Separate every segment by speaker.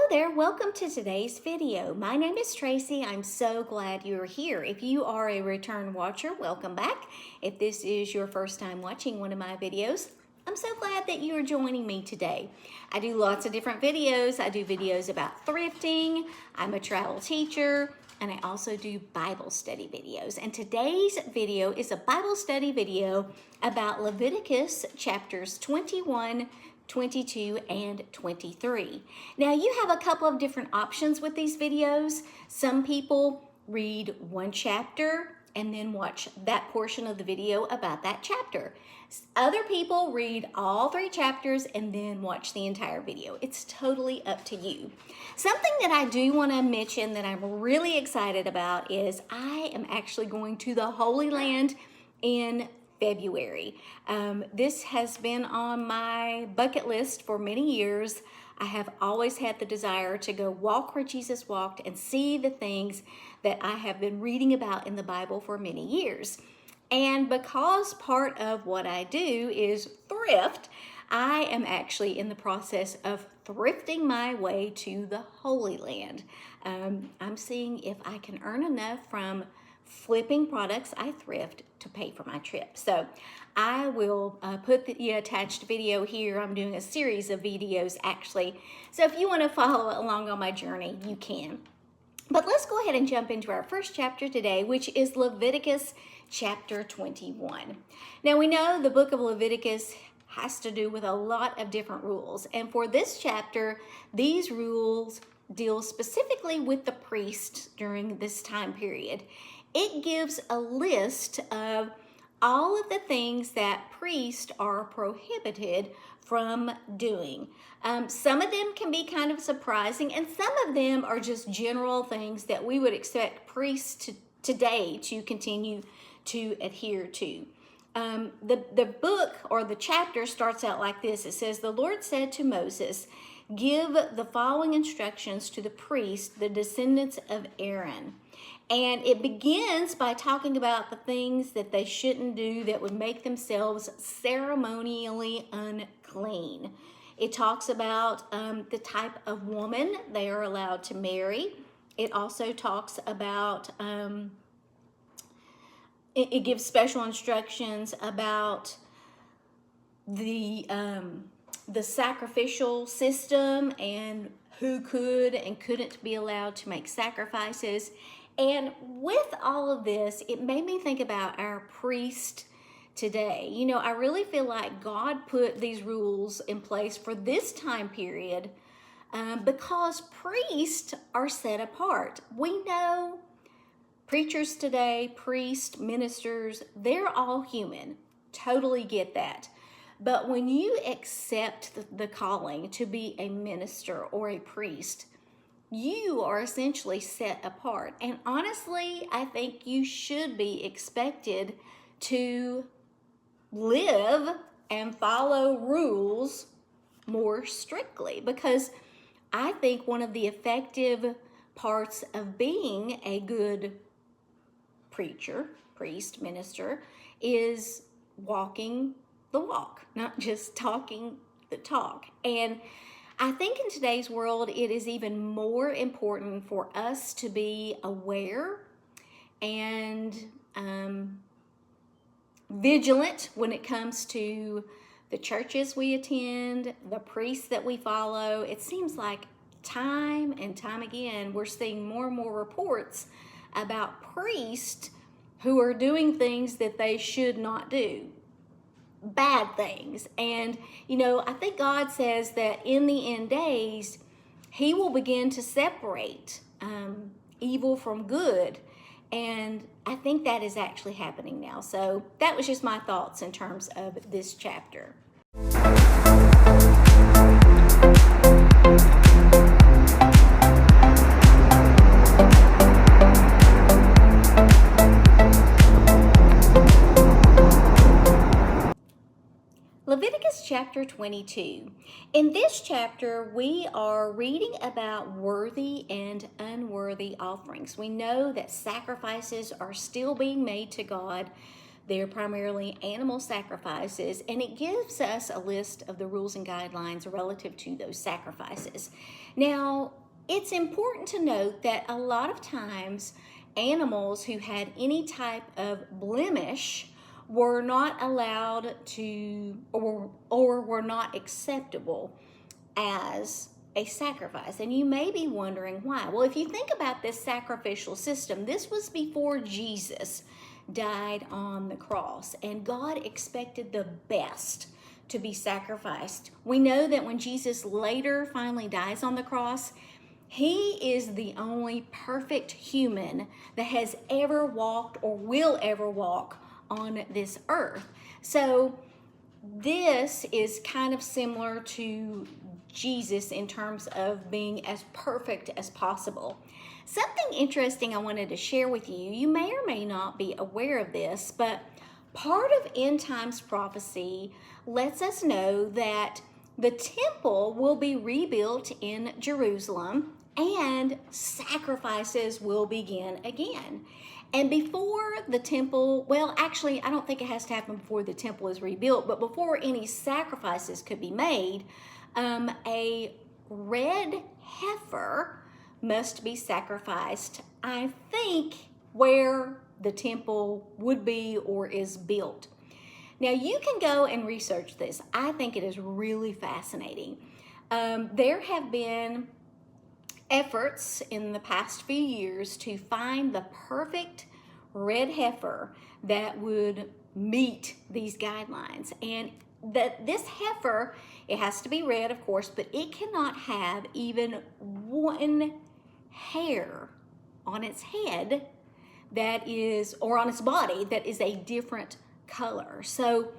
Speaker 1: there, welcome to today's video. My name is Tracy. I'm so glad you're here. If you are a return watcher, welcome back. If this is your first time watching one of my videos, I'm so glad that you are joining me today. I do lots of different videos. I do videos about thrifting, I'm a travel teacher, and I also do Bible study videos. And today's video is a Bible study video about Leviticus chapters 21, 22, and 23. Now you have a couple of different options with these videos. Some people read one chapter and then watch that portion of the video about that chapter. Other people read all 3 chapters and then watch the entire video. It's totally up to you. Something that I do want to mention that I'm really excited about is I am actually going to the Holy Land in February. This has been on my bucket list for many years. I have always had the desire to go walk where Jesus walked and see the things that I have been reading about in the Bible for many years. And because part of what I do is thrift, I am actually in the process of thrifting my way to the Holy Land. I'm seeing if I can earn enough from flipping products I thrift to pay for my trip. So I will put the attached video here. I'm doing a series of videos actually. So if you want to follow along on my journey, you can. But let's go ahead and jump into our first chapter today, which is Leviticus chapter 21. Now we know the book of Leviticus has to do with a lot of different rules. And for this chapter, these rules deal specifically with the priests during this time period. It gives a list of all of the things that priests are prohibited from doing. Some of them can be kind of surprising, and some of them are just general things that we would expect priests today to continue to adhere to. The book or the chapter starts out like this. It says, "The Lord said to Moses, give the following instructions to the priests, the descendants of Aaron." And it begins by talking about the things that they shouldn't do that would make themselves ceremonially unclean. It talks about the type of woman they are allowed to marry. It also talks about, it gives special instructions about the sacrificial system and who could and couldn't be allowed to make sacrifices. And with all of this, it made me think about our priest today. You know, I really feel like God put these rules in place for this time period because priests are set apart. We know preachers today, priests, ministers, they're all human. Totally get that. But when you accept the calling to be a minister or a priest, you are essentially set apart. And honestly, I think you should be expected to live and follow rules more strictly, because I think one of the effective parts of being a good preacher, priest, minister, is walking the walk, not just talking the talk. And I think in today's world, it is even more important for us to be aware and vigilant when it comes to the churches we attend, the priests that we follow. It seems like time and time again, we're seeing more and more reports about priests who are doing things that they should not do. Bad things. And you know, I think God says that in the end days he will begin to separate evil from good, and I think that is actually happening now. So that was just my thoughts in terms of this chapter. Leviticus chapter 22. In this chapter, we are reading about worthy and unworthy offerings. We know that sacrifices are still being made to God, They're primarily animal sacrifices, and it gives us a list of the rules and guidelines relative to those sacrifices. Now, it's important to note that a lot of times animals who had any type of blemish were not allowed to, or were not acceptable as a sacrifice. And you may be wondering why. Well, if you think about this sacrificial system, this was before Jesus died on the cross, and God expected the best to be sacrificed. We know that when Jesus later finally dies on the cross, he is the only perfect human that has ever walked or will ever walk on this earth. So this is kind of similar to Jesus in terms of being as perfect as possible. Something interesting I wanted to share with you, you may or may not be aware of this, but part of end times prophecy lets us know that the temple will be rebuilt in Jerusalem and sacrifices will begin again. And before the temple, well, actually, I don't think it has to happen before the temple is rebuilt, but before any sacrifices could be made, a red heifer must be sacrificed, I think, where the temple would be or is built. Now, you can go and research this. I think it is really fascinating. There have been efforts in the past few years to find the perfect red heifer that would meet these guidelines. And that this heifer, it has to be red, of course, but it cannot have even one hair on its head that is, or on its body, that is a different color. So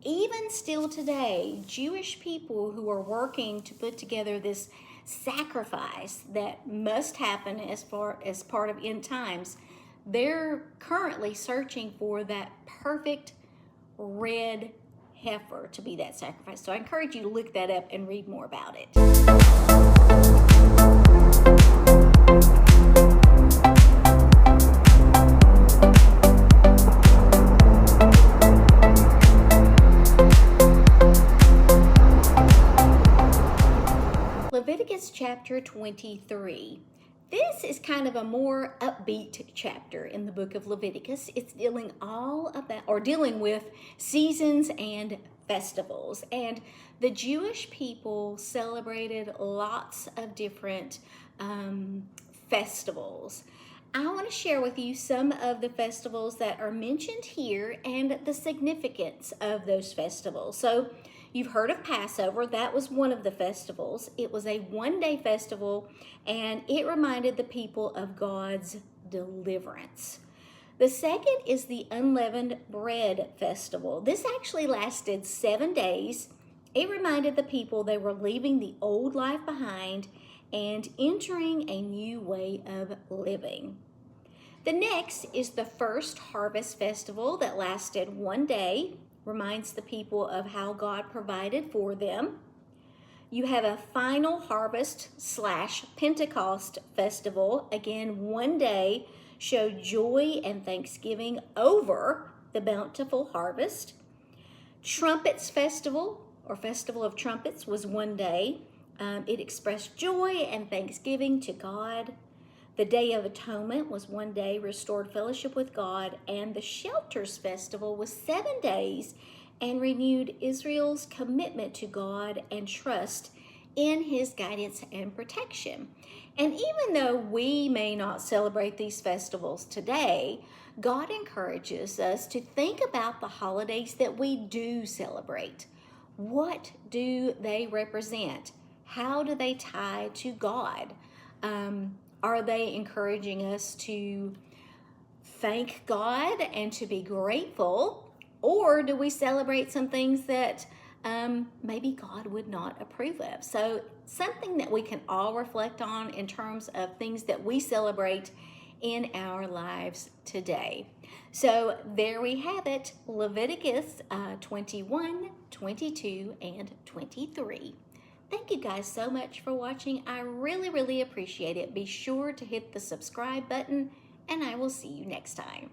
Speaker 1: even still today, Jewish people who are working to put together this sacrifice that must happen as part of end times, they're currently searching for that perfect red heifer to be that sacrifice. So I encourage you to look that up and read more about it. Leviticus chapter 23. This is kind of a more upbeat chapter in the book of Leviticus. It's dealing with seasons and festivals. And the Jewish people celebrated lots of different festivals. I want to share with you some of the festivals that are mentioned here and the significance of those festivals. So you've heard of Passover. That was one of the festivals. It was a one-day festival, and it reminded the people of God's deliverance. The second is the Unleavened Bread Festival. This actually lasted 7 days. It reminded the people they were leaving the old life behind and entering a new way of living. The next is the First Harvest Festival that lasted 1 day. Reminds the people of how God provided for them. You have a Final Harvest / Pentecost Festival. Again, 1 day, showed joy and thanksgiving over the bountiful harvest. Trumpets Festival, or Festival of Trumpets, was 1 day. It expressed joy and thanksgiving to God. The Day of Atonement was 1 day, restored fellowship with God, and the Shelters Festival was 7 days and renewed Israel's commitment to God and trust in his guidance and protection. And even though we may not celebrate these festivals today, God encourages us to think about the holidays that we do celebrate. What do they represent? How do they tie to God? Are they encouraging us to thank God and to be grateful? Or do we celebrate some things that maybe God would not approve of? So something that we can all reflect on in terms of things that we celebrate in our lives today. So there we have it, Leviticus 21, 22, and 23. Thank you guys so much for watching. I really, really appreciate it. Be sure to hit the subscribe button, and I will see you next time.